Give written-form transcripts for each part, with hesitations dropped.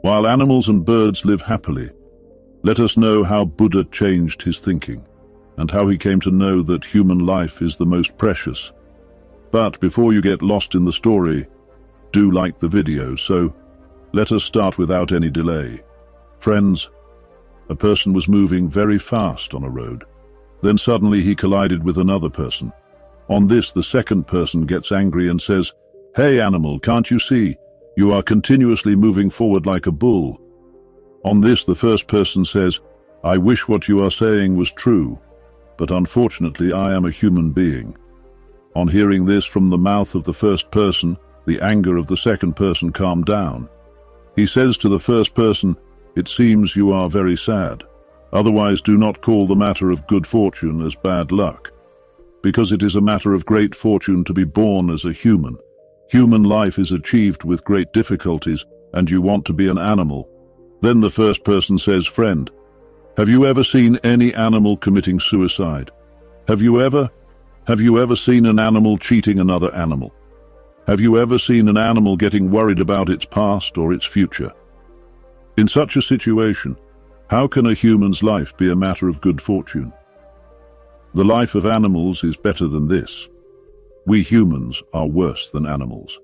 While animals and birds live happily, let us know how Buddha changed his thinking, and how he came to know that human life is the most precious. But before you get lost in the story, do like the video, so let us start without any delay. Friends, a person was moving very fast on a road. Then suddenly he collided with another person. On this, the second person gets angry and says, "Hey animal, can't you see? You are continuously moving forward like a bull." On this, the first person says, "I wish what you are saying was true, but unfortunately I am a human being." On hearing this from the mouth of the first person, the anger of the second person calmed down. He says to the first person, "It seems you are very sad. Otherwise do not call the matter of good fortune as bad luck, because it is a matter of great fortune to be born as a human. Human life is achieved with great difficulties, and you want to be an animal." Then the first person says, "Friend, have you ever seen any animal committing suicide? Have you ever seen an animal cheating another animal? Have you ever seen an animal getting worried about its past or its future? In such a situation, how can a human's life be a matter of good fortune? The life of animals is better than this. We humans are worse than animals."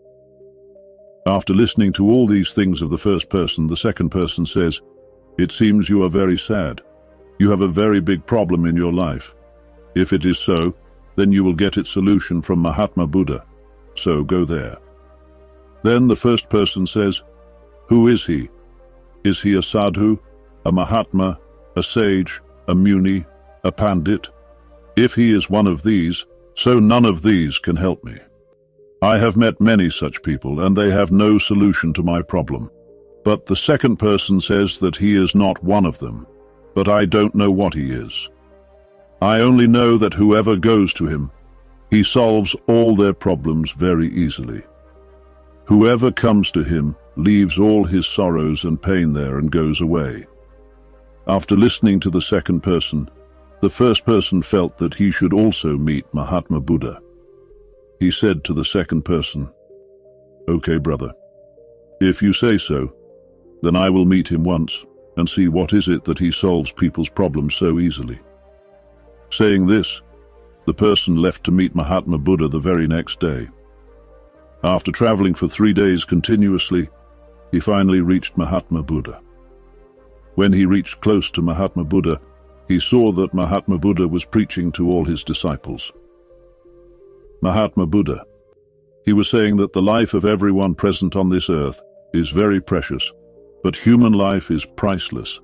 After listening to all these things of the first person, the second person says, "It seems you are very sad. You have a very big problem in your life. If it is so, then you will get its solution from Mahatma Buddha. So go there." Then the first person says, "Who is he? Is he a sadhu, a Mahatma, a sage, a muni, a pandit? If he is one of these, so none of these can help me. I have met many such people, and they have no solution to my problem." But the second person says that he is not one of them, but I don't know what he is. I only know that whoever goes to him, he solves all their problems very easily. Whoever comes to him leaves all his sorrows and pain there and goes away. After listening to the second person, the first person felt that he should also meet Mahatma Buddha. He said to the second person, "Okay, brother, if you say so, then I will meet him once and see what is it that he solves people's problems so easily." Saying this, the person left to meet Mahatma Buddha the very next day. After traveling for 3 days continuously, he finally reached Mahatma Buddha. When he reached close to Mahatma Buddha, he saw that Mahatma Buddha was preaching to all his disciples. Mahatma Buddha, he was saying that the life of everyone present on this earth is very precious, but human life is priceless.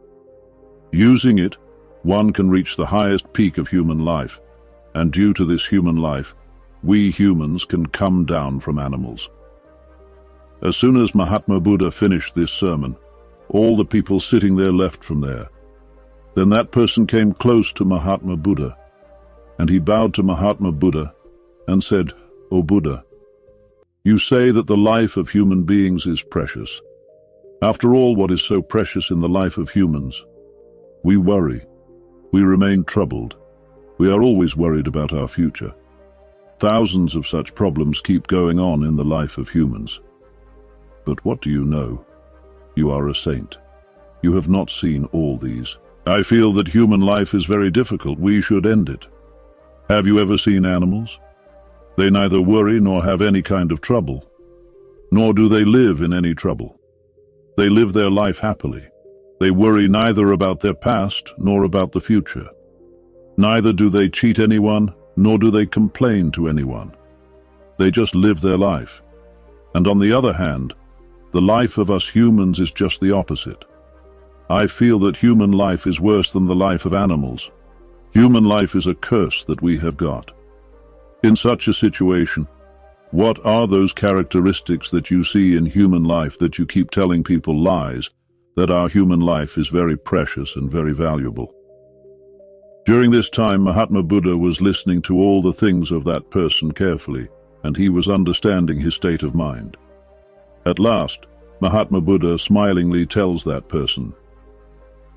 Using it, one can reach the highest peak of human life, and due to this human life, we humans can come down from animals. As soon as Mahatma Buddha finished this sermon, all the people sitting there left from there. Then that person came close to Mahatma Buddha, and he bowed to Mahatma Buddha and said, "O Buddha, you say that the life of human beings is precious. After all, what is so precious in the life of humans? We worry. We remain troubled. We are always worried about our future. Thousands of such problems keep going on in the life of humans. But what do you know? You are a saint. You have not seen all these. I feel that human life is very difficult. We should end it. Have you ever seen animals? They neither worry nor have any kind of trouble, nor do they live in any trouble. They live their life happily. They worry neither about their past nor about the future. Neither do they cheat anyone, nor do they complain to anyone. They just live their life. And on the other hand, the life of us humans is just the opposite. I feel that human life is worse than the life of animals. Human life is a curse that we have got. In such a situation, what are those characteristics that you see in human life that you keep telling people lies, that our human life is very precious and very valuable? During this time, Mahatma Buddha was listening to all the things of that person carefully, and he was understanding his state of mind. At last, Mahatma Buddha smilingly tells that person,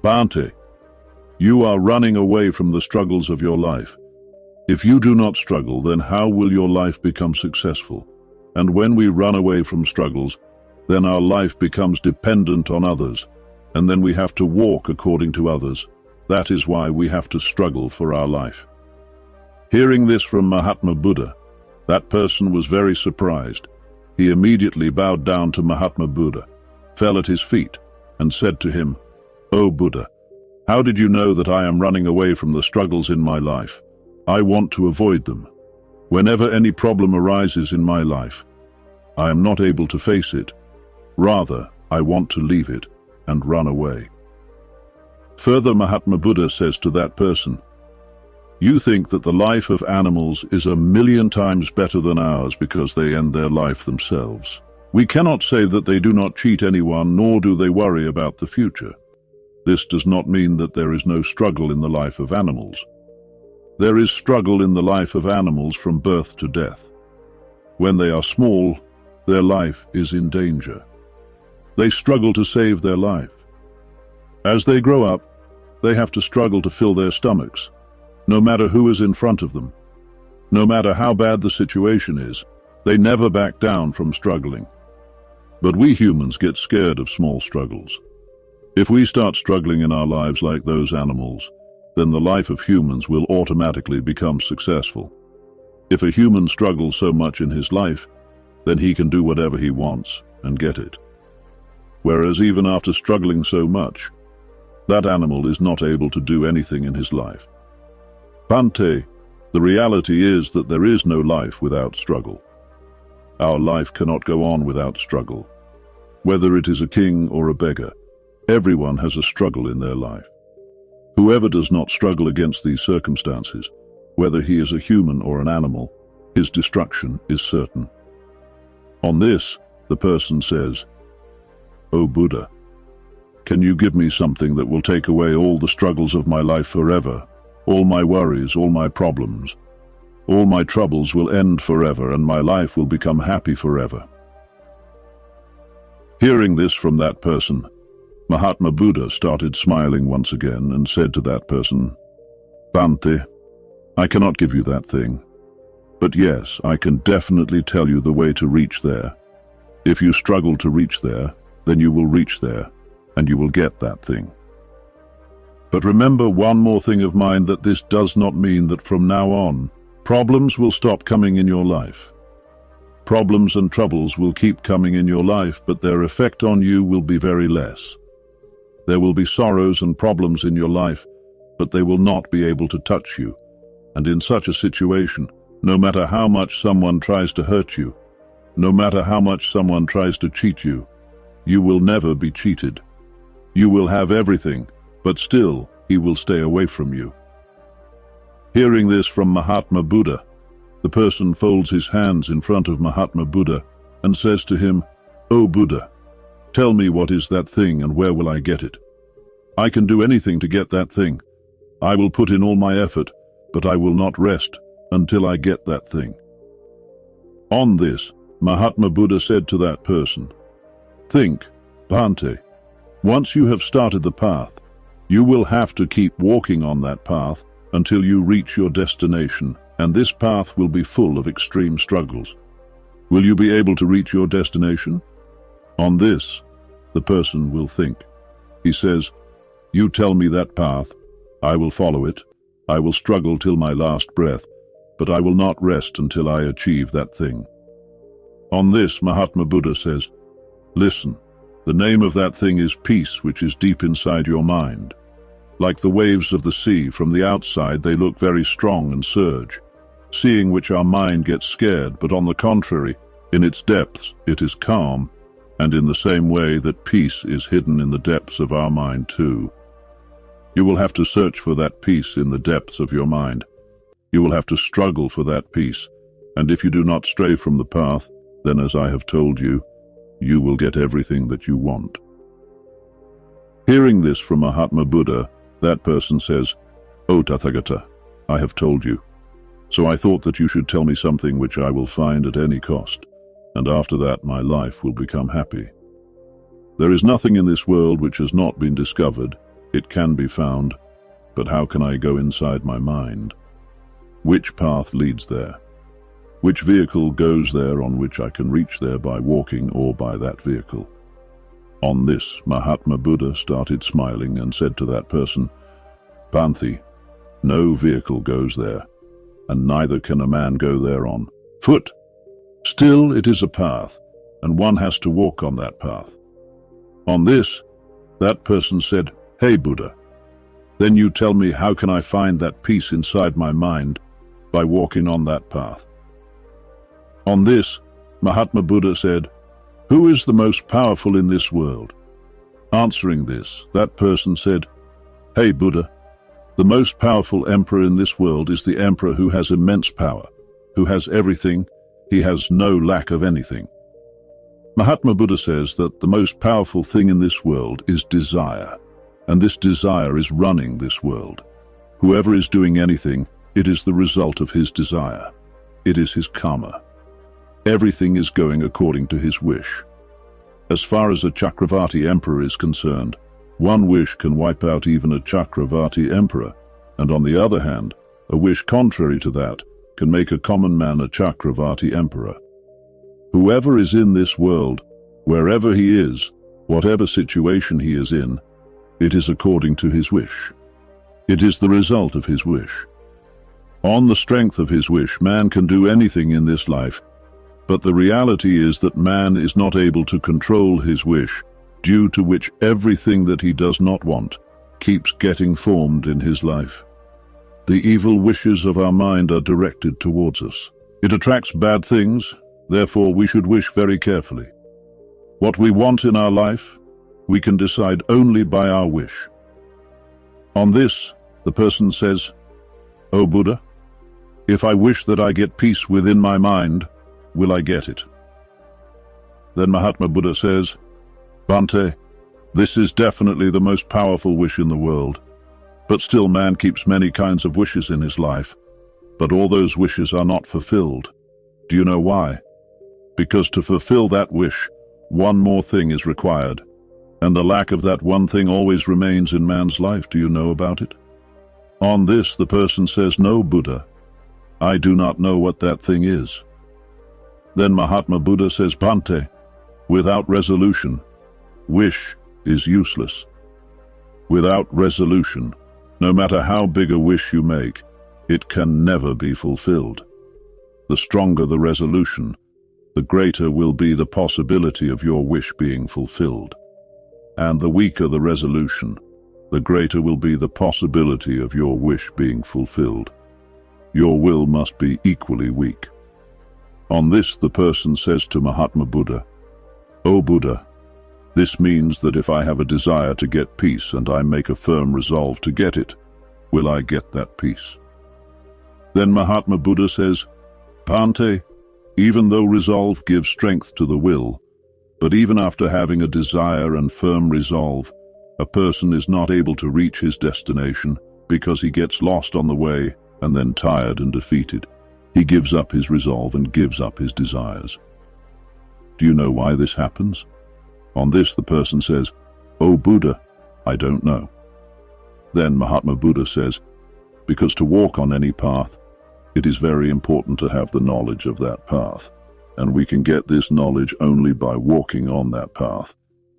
"Bhante, you are running away from the struggles of your life. If you do not struggle, then how will your life become successful? And when we run away from struggles, then our life becomes dependent on others, and then we have to walk according to others. That is why we have to struggle for our life. Hearing this from Mahatma Buddha, that person was very surprised. He immediately bowed down to Mahatma Buddha, fell at his feet, and said to him, "O Buddha, how did you know that I am running away from the struggles in my life? I want to avoid them. Whenever any problem arises in my life, I am not able to face it. Rather, I want to leave it and run away." Further, Mahatma Buddha says to that person, "You think that the life of animals is 1,000,000 times better than ours because they end their life themselves. We cannot say that they do not cheat anyone, nor do they worry about the future. This does not mean that there is no struggle in the life of animals. There is struggle in the life of animals from birth to death. When they are small, their life is in danger. They struggle to save their life. As they grow up, they have to struggle to fill their stomachs, no matter who is in front of them. No matter how bad the situation is, they never back down from struggling. But we humans get scared of small struggles. If we start struggling in our lives like those animals, then the life of humans will automatically become successful. If a human struggles so much in his life, then he can do whatever he wants and get it. Whereas even after struggling so much, that animal is not able to do anything in his life. Bhante, the reality is that there is no life without struggle. Our life cannot go on without struggle. Whether it is a king or a beggar, everyone has a struggle in their life. Whoever does not struggle against these circumstances, whether he is a human or an animal, his destruction is certain. On this, the person says, "O Buddha, can you give me something that will take away all the struggles of my life forever? All my worries, all my problems, all my troubles will end forever, and my life will become happy forever." Hearing this from that person, Mahatma Buddha started smiling once again and said to that person, "Bhante, I cannot give you that thing. But yes, I can definitely tell you the way to reach there. If you struggle to reach there, then you will reach there, and you will get that thing. But remember one more thing of mine, that this does not mean that from now on, problems will stop coming in your life. Problems and troubles will keep coming in your life, but their effect on you will be very less. There will be sorrows and problems in your life, but they will not be able to touch you. And in such a situation, no matter how much someone tries to hurt you, no matter how much someone tries to cheat you, you will never be cheated. You will have everything, but still he will stay away from you." Hearing this from Mahatma Buddha, the person folds his hands in front of Mahatma Buddha and says to him, "O Buddha, tell me what is that thing and where will I get it? I can do anything to get that thing. I will put in all my effort, but I will not rest until I get that thing." On this, Mahatma Buddha said to that person, "Think, Bhante, once you have started the path, you will have to keep walking on that path until you reach your destination, and this path will be full of extreme struggles. Will you be able to reach your destination?" On this, the person will think. He says, "You tell me that path, I will follow it. I will struggle till my last breath, but I will not rest until I achieve that thing." On this, Mahatma Buddha says, "Listen, the name of that thing is peace, which is deep inside your mind. Like the waves of the sea, from the outside they look very strong and surge, seeing which our mind gets scared, but on the contrary, in its depths it is calm, and in the same way that peace is hidden in the depths of our mind too. You will have to search for that peace in the depths of your mind. You will have to struggle for that peace, and if you do not stray from the path, then as I have told you, you will get everything that you want." Hearing this from Mahatma Buddha, that person says, "O Tathagata, I have told you. So I thought that you should tell me something which I will find at any cost, and after that my life will become happy. There is nothing in this world which has not been discovered. It can be found, but how can I go inside my mind? Which path leads there? Which vehicle goes there on which I can reach there by walking or by that vehicle? On this, Mahatma Buddha started smiling and said to that person, Bhante, no vehicle goes there, and neither can a man go there on foot. Still, it is a path, and one has to walk on that path. On this, that person said, Hey Buddha, then you tell me how can I find that peace inside my mind by walking on that path? On this, Mahatma Buddha said, Who is the most powerful in this world? Answering this, that person said, Hey Buddha, the most powerful emperor in this world is the emperor who has immense power, who has everything, he has no lack of anything. Mahatma Buddha says that the most powerful thing in this world is desire, and this desire is running this world. Whoever is doing anything, it is the result of his desire. It is his karma. Everything is going according to his wish. As far as a Chakravarti emperor is concerned, one wish can wipe out even a Chakravarti emperor, and on the other hand, a wish contrary to that can make a common man a Chakravarti emperor. Whoever is in this world, wherever he is, whatever situation he is in, it is according to his wish. It is the result of his wish. On the strength of his wish, man can do anything in this life, but the reality is that man is not able to control his wish, due to which everything that he does not want keeps getting formed in his life. The evil wishes of our mind are directed towards us. It attracts bad things, therefore we should wish very carefully. What we want in our life, we can decide only by our wish. On this, the person says, O Buddha, if I wish that I get peace within my mind, will I get it? Then Mahatma Buddha says, Bhante, this is definitely the most powerful wish in the world, but still man keeps many kinds of wishes in his life, but all those wishes are not fulfilled. Do you know why? Because to fulfill that wish, one more thing is required, and the lack of that one thing always remains in man's life. Do you know about it? On this, the person says, No, Buddha, I do not know what that thing is. Then Mahatma Buddha says, Bhante, without resolution, wish is useless. Without resolution, no matter how big a wish you make, it can never be fulfilled. The stronger the resolution, the greater will be the possibility of your wish being fulfilled. And the weaker the resolution, the greater will be the possibility of your wish being fulfilled. Your will must be equally weak. On this, the person says to Mahatma Buddha, O Buddha, this means that if I have a desire to get peace and I make a firm resolve to get it, will I get that peace? Then Mahatma Buddha says, Bhante, even though resolve gives strength to the will, but even after having a desire and firm resolve, a person is not able to reach his destination because he gets lost on the way and then tired and defeated. He gives up his resolve and gives up his desires. Do you know why this happens? On this, the person says, O Buddha, I don't know. Then Mahatma Buddha says, because to walk on any path, it is very important to have the knowledge of that path, and we can get this knowledge only by walking on that path,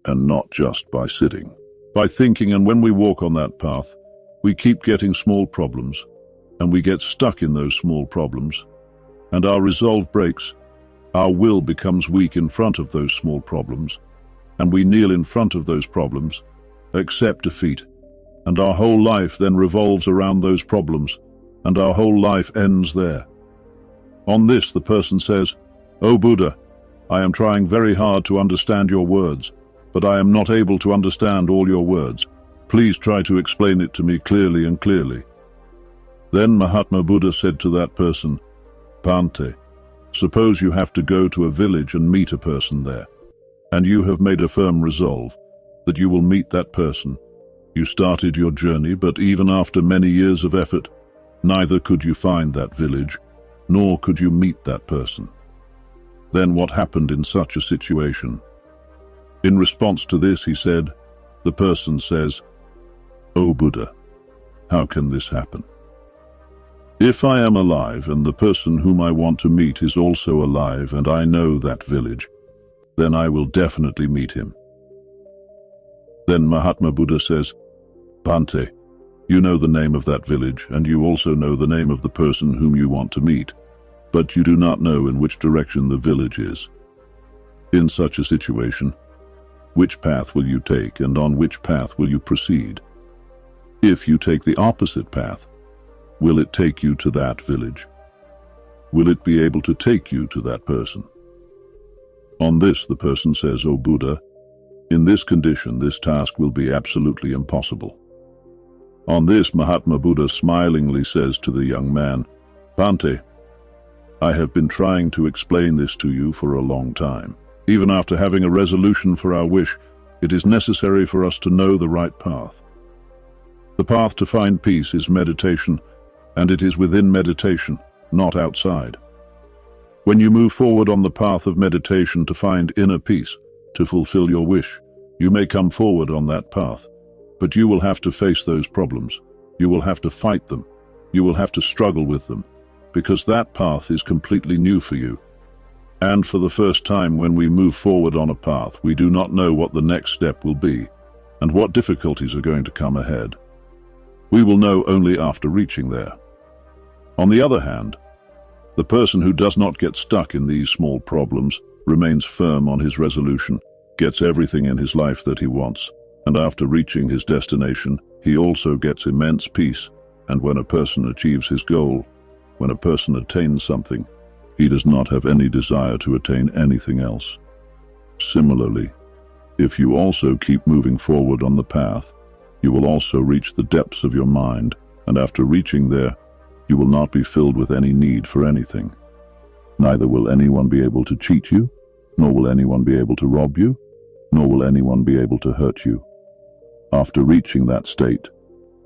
and not just by sitting. By thinking, and when we walk on that path, we keep getting small problems, and we get stuck in those small problems, and our resolve breaks, our will becomes weak in front of those small problems, and we kneel in front of those problems, accept defeat, and our whole life then revolves around those problems, and our whole life ends there. On this, the person says, O Buddha, I am trying very hard to understand your words, but I am not able to understand all your words. Please try to explain it to me clearly and clearly. Then Mahatma Buddha said to that person, Bhante, suppose you have to go to a village and meet a person there, and you have made a firm resolve that you will meet that person. You started your journey, but even after many years of effort, neither could you find that village, nor could you meet that person. Then what happened in such a situation? In response to this, he said, the person says, O Buddha, how can this happen? If I am alive and the person whom I want to meet is also alive and I know that village, then I will definitely meet him. Then Mahatma Buddha says, Bhante, you know the name of that village and you also know the name of the person whom you want to meet, but you do not know in which direction the village is. In such a situation, which path will you take and on which path will you proceed? If you take the opposite path, will it take you to that village? Will it be able to take you to that person? On this, the person says, O Buddha, in this condition, this task will be absolutely impossible. On this, Mahatma Buddha smilingly says to the young man, Bhante, I have been trying to explain this to you for a long time. Even after having a resolution for our wish, it is necessary for us to know the right path. The path to find peace is meditation, and it is within meditation, not outside. When you move forward on the path of meditation to find inner peace, to fulfill your wish, you may come forward on that path, but you will have to face those problems. You will have to fight them. You will have to struggle with them, because that path is completely new for you. And for the first time when we move forward on a path, we do not know what the next step will be, and what difficulties are going to come ahead. We will know only after reaching there. On the other hand, the person who does not get stuck in these small problems, remains firm on his resolution, gets everything in his life that he wants, and after reaching his destination, he also gets immense peace. And when a person achieves his goal, when a person attains something, he does not have any desire to attain anything else. Similarly, if you also keep moving forward on the path, you will also reach the depths of your mind, and after reaching there, you will not be filled with any need for anything. Neither will anyone be able to cheat you, nor will anyone be able to rob you, nor will anyone be able to hurt you. After reaching that state,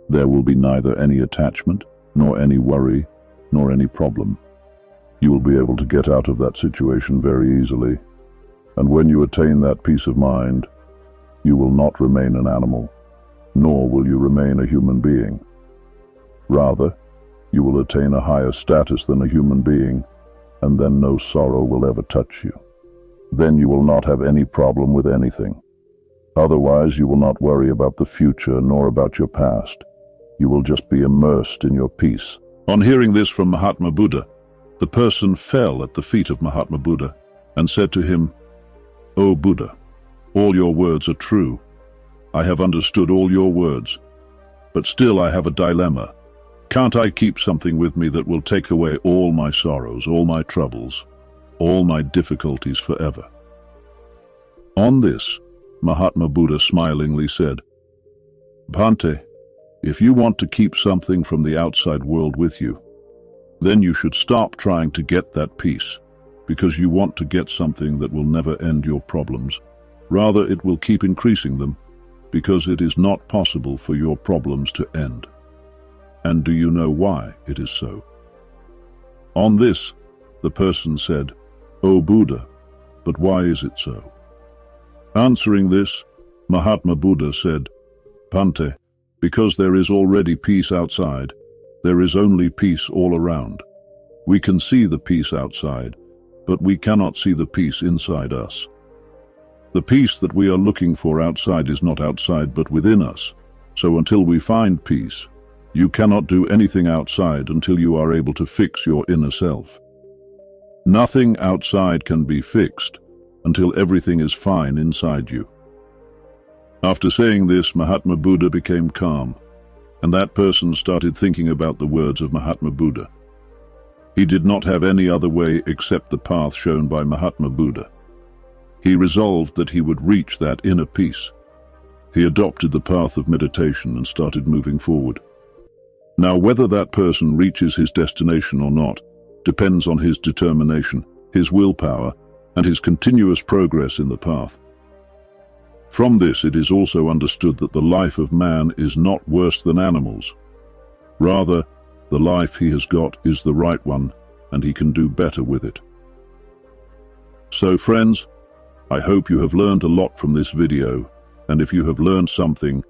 there will be neither any attachment, nor any worry, nor any problem. You will be able to get out of that situation very easily, and when you attain that peace of mind, you will not remain an animal, nor will you remain a human being. Rather, you will attain a higher status than a human being, and then no sorrow will ever touch you. Then you will not have any problem with anything. Otherwise, you will not worry about the future nor about your past. You will just be immersed in your peace. On hearing this from Mahatma Buddha, the person fell at the feet of Mahatma Buddha and said to him, O Buddha, all your words are true. I have understood all your words, but still I have a dilemma. Can't I keep something with me that will take away all my sorrows, all my troubles, all my difficulties forever? On this, Mahatma Buddha smilingly said, Bhante, if you want to keep something from the outside world with you, then you should stop trying to get that peace, because you want to get something that will never end your problems. Rather, it will keep increasing them, because it is not possible for your problems to end. And do you know why it is so? On this, the person said, O Buddha, but why is it so? Answering this, Mahatma Buddha said, Bhante, because there is already peace outside, there is only peace all around. We can see the peace outside, but we cannot see the peace inside us. The peace that we are looking for outside is not outside but within us. So until we find peace, you cannot do anything outside until you are able to fix your inner self. Nothing outside can be fixed until everything is fine inside you. After saying this, Mahatma Buddha became calm, and that person started thinking about the words of Mahatma Buddha. He did not have any other way except the path shown by Mahatma Buddha. He resolved that he would reach that inner peace. He adopted the path of meditation and started moving forward. Now, whether that person reaches his destination or not depends on his determination, his willpower, and his continuous progress in the path. From this, it is also understood that the life of man is not worse than animals. Rather, the life he has got is the right one, and he can do better with it. So, friends, I hope you have learned a lot from this video, and if you have learned something,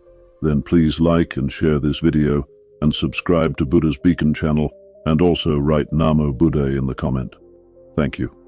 then please like and share this video and subscribe to Buddha's Beacon channel And also write Namo Buddha in the comment. Thank you.